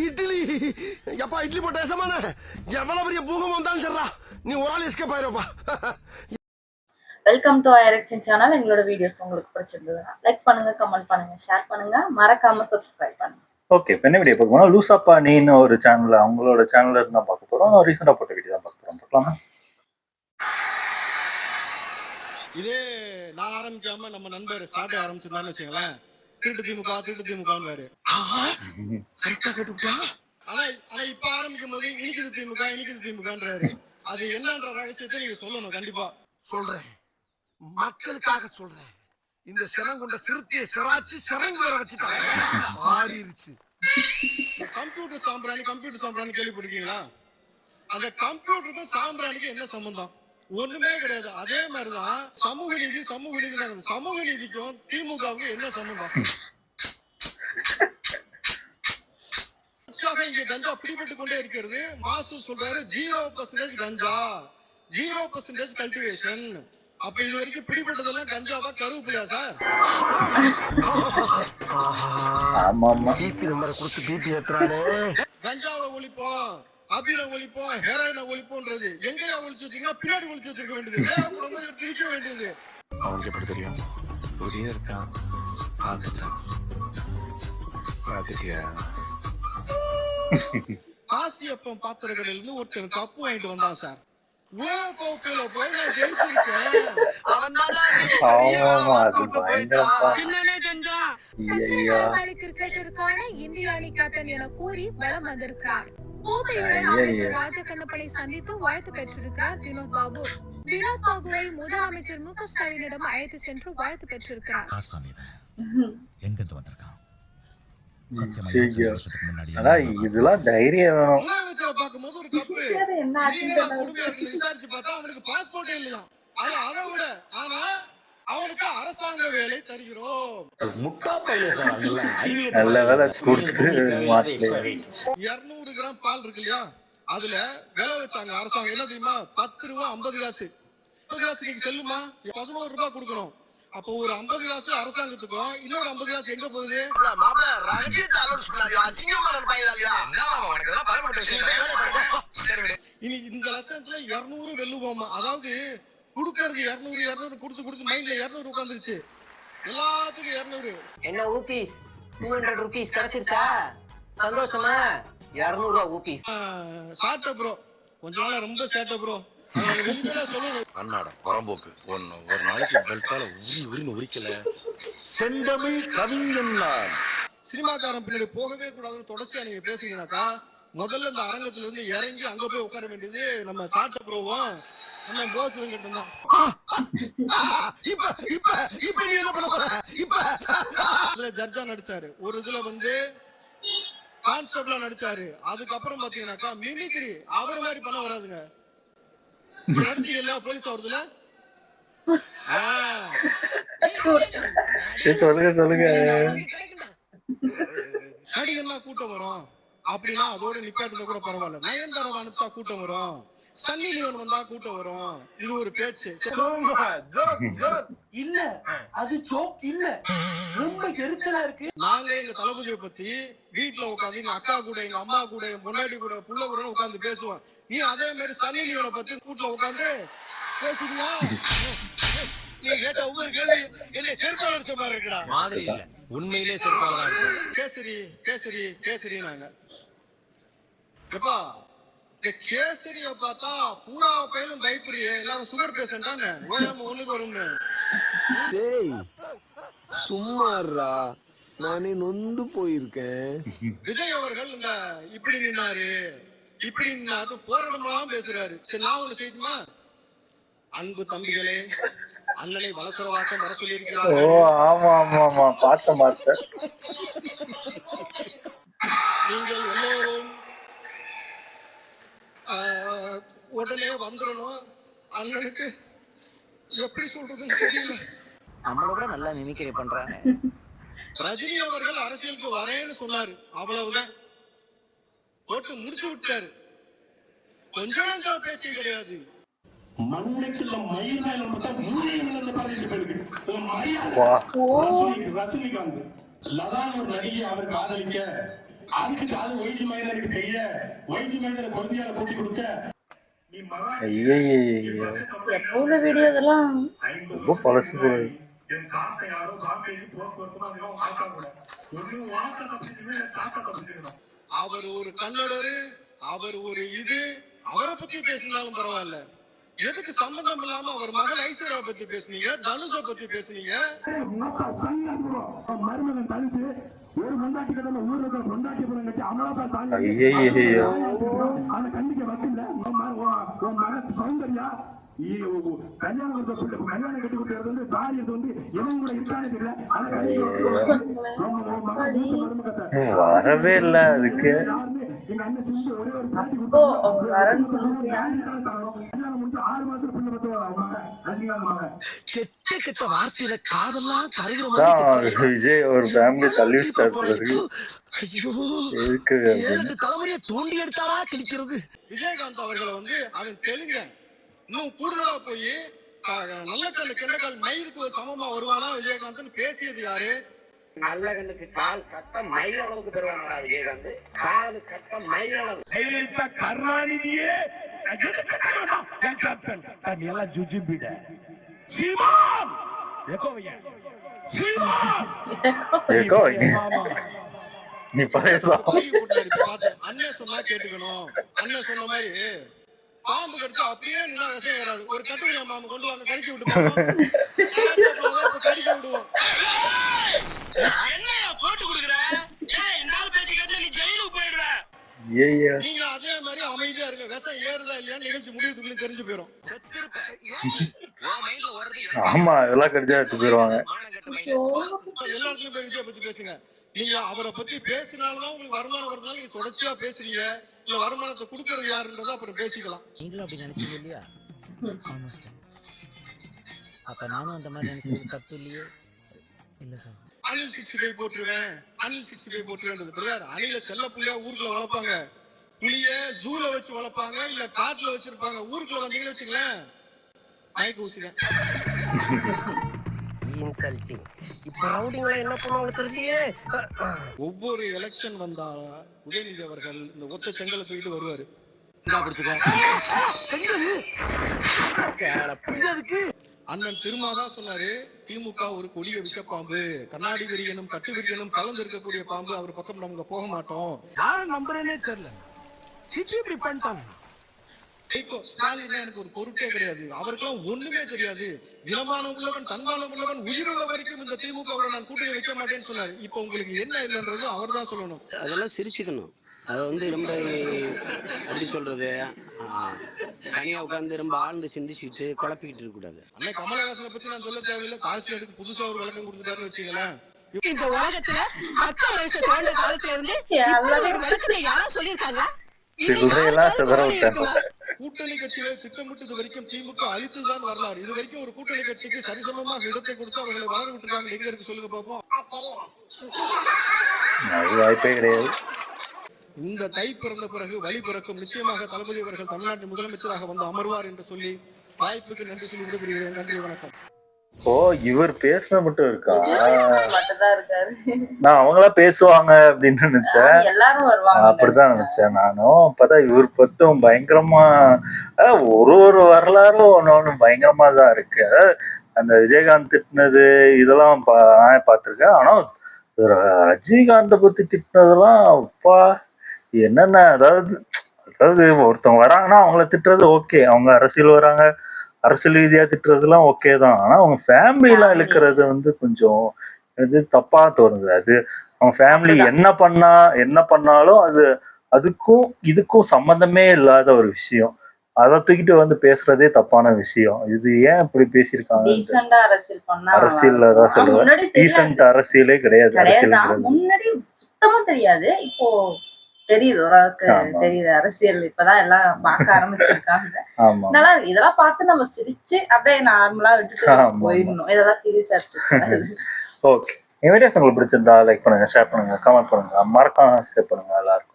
இட்லி எப்பா இட்லி போட்ட ஏசமான எவ்வளவு பெரிய பூகம் வந்தாலும் சரிடா நீ ஒரு ஆள் எஸ்கேப் ஆயிருப்பா. வெல்கம் டு ஐரக்ஷன் சேனல். எங்களோட வீடியோஸ் உங்களுக்கு பிடிச்சிருந்ததுன்னா லைக் பண்ணுங்க, கமெண்ட் பண்ணுங்க, ஷேர் பண்ணுங்க, மறக்காம சப்ஸ்கிரைப் பண்ணுங்க. ஓகே, இப்போ என்ன வீடியோ பார்க்க போறோம்? லூசாப்பா நீன்னு ஒரு சேனல், அவங்களோட சேனல்ல இருந்தா பார்க்க போறோம். ரீசெண்டா போட்ட வீடியோ தான் பார்க்க போறோம். பார்க்கலாமா? இதே நான் ஆரம்பிக்காம நம்ம நண்பர் ஸ்டார்ட் ஆரம்பிச்சிருந்தான்னு வச்சுங்களேன், திருட்டு திமுக திருட்டு திமுகன்னு. ஆனா இப்ப ஆரம்பிக்கும் போது இனிக்குது திமுகன்றாரு. அது என்னன்ற ரகசியத்தை நீங்க சொல்லணும். கண்டிப்பா சொல்றேன், மக்களுக்காக சொல்றேன். இந்த சிரம் கொண்ட சிறுத்தையை சிராச்சு சிறங்கு வர வச்சுட்டாங்க, மாறிடுச்சு. கம்ப்யூட்டர் சாம்பிராணி கேள்விப்பட்டிருக்கீங்களா? அந்த கம்ப்யூட்டருக்கும் சாம்பிராணிக்கும் என்ன சம்பந்தம்? ஒண்ணுமே கிடையாது. அதே மாதிரிதான் சமூக நீதிக்கும் திமுகவுக்கும் என்ன சம்பந்தம்? இங்க கஞ்சா பிடிபட்டு கொண்டே இருக்கிறது. மாசு சொல்றாரு 0% கஞ்சா, 0% கல்டிவேஷன். அப்ப இது வரைக்கும் பிடிபட்டதெல்லாம் கஞ்சாவா கருவேப்பிலையா சார்? கஞ்சாவை ஒழிப்போம், அபில ஒழிப்போம், ஹெரோயினை ஒழிப்போன்றது எங்கயா ஒழிச்சு வச்சிருக்கா? பின்னாடி ஒழிச்சு வச்சிருக்க வேண்டியது, திருக்க வேண்டியது. அவனுக்கு எப்படி தெரியும்? ஒரே இருக்கான், காசியப்பம் பாத்திர கடையில இருந்து ஒருத்தர் கப்பு வாங்கிட்டு வந்தான் சார். உலக கோப்பையில போய் நான் ஜெயிச்சிருக்கேன். கிரிக்கெட்டிற்கான இந்திய அணி கேப்டன் என கூறி வலம் வந்திருக்கிறார். கோப்பையுடன் அமைச்சர் ராஜகண்ணப்பனை சந்தித்து வாழ்த்து பெற்றிருக்கிறார் வினோத் பாபு. வினோத் பாபுவை முதலமைச்சர் மு க ஸ்டாலினிடம் அழைத்து சென்று வாழ்த்து பெற்றிருக்கிறார். இதெல்லாம் தைரியம் வேணும். விசாரிச்சு பார்த்தா அவனுக்கு பாஸ்போர்ட் இல்லையா? அதை விட ஆனா அவனுக்கு அரசாங்க வேலை தருகிறோம். நல்ல வேலை கொடுத்து 200 கிராம் பால் இருக்கு இல்லையா, அதுல விலை வச்சாங்க அரசாங்கம். என்ன தெரியுமா? 10 ரூபா 50 காசு. 50 காசு நீங்க செல்லுமா? 11 ரூபாய் கொடுக்கணும். அப்போ ஒரு 50 காசு அரசாங்கத்துக்கும் இன்னொரு 50 காசு எங்க போகுது? இனி இந்த லட்சத்துல 200 வெல்லுவோமா? அதாவது குடுக்கறது 200 கொடுத்து மைண்ட்ல 200 உட்காந்துருச்சு. எல்லாத்துக்கும் 200. என்ன ஊபிஸ் 200 ரூபீஸ் கிடைச்சிருச்சா? சந்தோஷமா? 200 ரூபாய் ஊபிஸ். சாட்ட ப்ரோ, கொஞ்ச நாளா ரொம்ப சேட்ட ப்ரோ. அண்ணாட பரம்போக்கு ஒரு நாளைக்கு பெல்ட்டால உரின்னு உரிக்கல. செந்தமிழ் கவிஞன் நான். சினிமாக்காரன் பின்னாடி போகவே கூடாதுன்னு தொடர்ச்சியா நீங்க பேசுறீங்கன்னாக்கா, முதல்ல இந்த அரங்கத்துல இருந்து இறங்கி அங்க போய் உட்கார வேண்டியது நம்ம சாட்ட ப்ரோவும் நம்ம போஸ் வெங்கட்டும் தான். இப்ப நீ என்ன பண்ண போற? இப்ப ஜட்ஜா நடிச்சாரு, ஒரு இதுல வந்து கான்ஸ்டபிளா நடிச்சாரு. அதுக்கப்புறம் பாத்தீங்கன்னாக்கா மிமிக்ரி அவர் மாதிரி பண்ண வராதுங்க. நடிச்சீங்கல்ல போலீஸ் வருதுல. சொல்லுங்க நடிகர்லாம் கூட்டம் வரும் அப்படின்னா அதோட நிப்பாட்டுல கூட பரவாயில்ல. நயன்தாரா அனுப்பிச்சா கூட்டம் வரும், சன்னி லியோன் வந்தா கூட்டம் வரும். இது ஒரு பேச்சு இல்ல, அது ஜோக் இல்ல, ரொம்ப எரிச்சலா இருக்கு. நாங்க எங்க தளபதியை பத்தி வீட்டுல உட்காந்து எங்க அக்கா கூட, எங்க அம்மா கூட, என் பொண்டாட்டி கூட, புள்ள கூட உட்காந்து பேசுவோம். நீ அதே மாதிரி சன்னி லியோனை பத்தி வீட்டுல உட்காந்து பேசுவியா? நீ கேட்ட ஒவ்வொரு கேள்வி என்ன செருப்பால அடிச்ச மாதிரி இருக்குடா. மாதிரி இல்ல, உண்மையிலே செருப்பால கேசரி நாங்க எப்பா இந்த கேசரிய பார்த்தா பூரா பையனும் பயப்படுறியே, எல்லாரும் சுகர் பேஷண்டாங்க, ஓயாம ஒண்ணுக்கு வரும்னு. டேய் சும்மாறா, நானே நொந்து போயிருக்கேன். விஜய் அவர்கள் இந்த இப்படி நின்னாரு போராடலாம் பேசுறாரு. சரி, நான் ஒண்ணு செய்யட்டுமா? அன்பு தம்பிகளே, அண்ணனை வலசரவாக்கம் வர சொல்லி இருக்கிறார். நீங்கள் எல்லோரும் உடனே வந்துடணும். அண்ணனுக்கு எப்படி சொல்றதுன்னு தெரியல. நம்மளோட நல்லா மிமிக்ரி பண்றாங்க. ரஜினி அவர்கள் அரசியலுக்கு வரேன்னு சொன்னாரு, அவ்வளவுதான். போட்டு முடிச்சு விட்டாரு. கொஞ்சம் பேச்சு கிடையாது. மண்ணுக்குள்ள மயிலால மட்டும் ரஜினிகாந்த் லதான் ஒரு நடிகை அவர் காதலிக்க அதுக்கு காது ஒய்ஜி மைதனுக்கு தெரிய ஒய்ஜி மைதனை குழந்தையால கூட்டி கொடுக்க நீ மகன் ஐயய்யய்யோ, எவ்வளவு வீடியோ இதெல்லாம். ரொம்ப பழசு போகுது. என் காக்கை யாரோ காக்கைக்கு போக்குவரத்துமா காக்கா கூட ஒன்னும் வாக்க தப்பிக்கணும் காக்கா தப்பிக்கணும். அவர் ஒரு கன்னடரு, அவர் ஒரு இது, அவரை பத்தி பேசினாலும் பரவாயில்ல. எதுக்கு சம்பந்தம் இல்லாம அவர் மகள் ஐஸ்வர்யா பத்தி பேசுனீங்க, தனுஷ பத்தி பேசுனீங்க. மருமகன் தனுசு ஒரு மண்டாட்டி கடமை ஊர்ல இருக்கிற மண்டாட்டி படம் கட்டி அமலாப்பா தாங்க ஐயய்யய்யோ, ஆனா கண்டிக்க வக்கீல்ல உன் மகன் சௌந்தர்யா கல்யாணம் கட்டி கொடுத்தது வந்து தாய் வந்து எவன் கூட இருக்கானே தெரியல. ஆனா வரவே இல்ல அதுக்கு. எங்க அண்ணன் செஞ்சு ஒரே ஒரு அப்போ வரன்னு சொல்லுவியா? கல்யாணம் முடிச்சு 6 மாசத்துல பிள்ளை பத்துவாங்க. கெட்ட கெட்ட வார்த்தையில காதெல்லாம் கருகிற தான் மாதிரி விஜய் ஒரு ஃபேமிலி தள்ளி ஸ்டார்ட் இருக்கு. ஐயோ, எதுக்கு அப்படின்னு 7 தலைமுறையை தோண்டி எடுத்தாரா கிழிக்கிறது. விஜயகாந்த் அவர்களை வந்து அவன் தெலுங்க இன்னும் கூடுதலா போய் நல்ல கண்ணு கெண்டக்கால் மயிருக்கு சமமா வருவானா விஜயகாந்த் பேசியது யாரு? நல்ல கண்ணுக்கு கால் கட்ட மயில் அளவுக்கு தருவாங்களா விஜயகாந்த்? காலு கட்ட மயில் அளவு. ஜெயலலிதா கருணாநிதியே எல்லாம் ஜுஜிபிட சீமான் ஏக்கோ, நீ பழைய அண்ணன் சொன்னா கேட்டுக்கணும். அண்ணன் சொன்ன மாதிரி பாம்பு கடிச்சா அப்படியே நின்னா விஷம் ஏறாது. ஒரு கட்டுரையா மாம்பு கொண்டு வாங்க கடிச்சு விட்டு கடிக்க விடுவோம். நீங்க அதே மாதிரி அமைதியா இருங்க. விஷம் ஏறுதா இல்லையான்னு நிகழ்ச்சி முடிவுக்குள்ள தெரிஞ்சு போயிடும். ஆமா, இதெல்லாம் கடிச்சா எடுத்து போயிருவாங்க. எல்லா இடத்துலயும் போய் விஜய் பத்தி பேசுங்க. நீங்க அவரை பத்தி பேசினால்தான் உங்களுக்கு வருமானம் வருதுனால நீங்க தொடர்ச்சியா பேசுறீங்க. இல்ல வருமானத்தை கொடுக்கறது யாருன்றதை அப்புறம் பேசிக்கலாம். நீங்களும் அப்படி நினைச்சீங்க இல்லையா? அப்ப நானும் அந்த மாதிரி நினைச்சது தப்பு இல்லையே. இல்ல சார், அனில் 65 போட்டுருவேன், அனில் 65 போட்டுருவேன். பிரதர், அணில செல்ல புள்ளையா ஊருக்குள்ள வளர்ப்பாங்க. புளிய ஜூல வச்சு வளர்ப்பாங்க, இல்ல காட்டுல வச்சிருப்பாங்க. ஊருக்குள்ள வந்தீங்கன்னு வச்சுங்களேன், மயக்க ஊசிதான். இப்ப ரவுடிங்களா என்ன பண்ணுவாங்க தெரியலையே. ஒவ்வொரு எலெக்ஷன் வந்தா உதயநிதி அவர்கள் இந்த ஒத்த செங்கலை தூக்கிட்டு வருவாரு. அண்ணன் திருமாதான் சொன்னாரு, திமுக ஒரு கொடிய விஷப்பாம்பு, கண்ணாடி விரியனும் கட்டு விரியனும் கலந்து இருக்கக்கூடிய பாம்பு, அவர் பக்கம் நமக்கு போக மாட்டோம். யாரும் நம்புறேனே தெரியல. சிட்டி இப்படி பண்ணிட்டாங்க. ஸ்டாலின் எனக்கு ஒரு பொருட்டே கிடையாது. அவருக்கெல்லாம் ஒண்ணுமே தெரியாது. இனமான உள்ளவன், தன்மான உள்ளவன், உயிருள்ள வரைக்கும் இந்த திமுக நான் கூட்டணி வைக்க மாட்டேன்னு சொன்னாரு. இப்ப உங்களுக்கு என்ன இல்லைன்றது அவர் தான் சொல்லணும். அதெல்லாம் சிரிச்சுக்கணும். அதை வந்து ரொம்ப எப்படி சொல்றது, தனியா உட்கார்ந்து ரொம்ப ஆழ்ந்து சிந்திச்சுட்டு குழப்பிக்கிட்டு இருக்க கூடாது. அன்னை கமலஹாசனை பத்தி நான் சொல்ல தேவையில்லை. காசிநாடுக்கு புதுசா ஒரு விளக்கம் கொடுத்துட்டாருன்னு வச்சுங்களேன். இந்த உலகத்துல மக்கள் மனுஷன் தோன்ற காலத்துல இருந்து விளக்கத்தை யாரும் சொல்லியிருக்காங்க? கூட்டணி கட்சிகளை திட்டமிட்டது வரைக்கும் திமுக அழித்துதான் வரலாறு. இது வரைக்கும் ஒரு கூட்டணி கட்சிக்கு சரிசமமாக இடத்தை கொடுத்து அவர்களை வளர விட்டுருக்காங்க. எங்க இருக்கு சொல்லுங்க பாப்போம். வாய்ப்பே கிடையாது. இந்த தை பிறந்த பிறகு வழி பிறக்கும். நிச்சயமாக தளபதி அவர்கள் தமிழ்நாட்டின் முதலமைச்சராக வந்து அமர்வார் என்று சொல்லி வாய்ப்புக்கு நன்றி சொல்லி விடைபெறுகிறேன். நன்றி, வணக்கம். ஓ, இவர் பேசுன மட்டும் இருக்கா? மட்டும்தான் இருக்காரு. நான் அவங்களா பேசுவாங்க அப்படின்னு நினைச்சேன். எல்லாரும் வருவாங்க அப்படிதான் நினைச்சேன் நானும். அப்பதான் இவர் பத்தும் பயங்கரமா ஒரு வரலாறும் ஒண்ணு பயங்கரமா தான் இருக்கு. அந்த விஜயகாந்த் திட்டினது இதெல்லாம் நான் பார்த்திருக்கேன். ஆனா ரஜினிகாந்த பத்தி திட்டினதெல்லாம் அப்பா என்னென்ன, அதாவது ஒருத்தவங்க வராங்கன்னா அவங்கள திட்டுறது ஓகே, அவங்க அரசியல் வராங்க அரசியல் ரீதியா திட்டுறதுலாம் ஓகே தான். ஆனா அவங்க ஃபேமிலிலாம் இழுக்கிறது வந்து கொஞ்சம் இது தப்பா தோணுது. அது அவங்க ஃபேமிலி என்ன பண்ணாலும் அது அதுக்கும் இதுக்கும் சம்பந்தமே இல்லாத ஒரு விஷயம். அதை தூக்கிட்டு வந்து பேசுறதே தப்பான விஷயம். இது ஏன் இப்படி பேசியிருக்காங்க? அரசியல் தான் சொல்லுவேன். டீசன்ட் அரசியலே கிடையாது. அரசியல் முன்னாடி சுத்தமா தெரியாது, இப்போ தெரியுது, ஓரளவுக்கு தெரியுது. அரசியல் இப்பதான் எல்லாம் பார்க்க ஆரம்பிச்சிருக்காங்க. நல்லா இதெல்லாம் பார்த்து நம்ம சிரிச்சு அப்படியே நார்மலா விட்டுட்டு போயிடணும். இதெல்லாம் சீரியஸா இருக்கு. ஓகே, இந்த வீடியோஸ் உங்களுக்கு பிடிச்சிருந்தா லைக் பண்ணுங்க, ஷேர் பண்ணுங்க, கமெண்ட் பண்ணுங்க, மறக்காம சப்ஸ்கிரைப் பண்ணுங்க எல்லாரும்.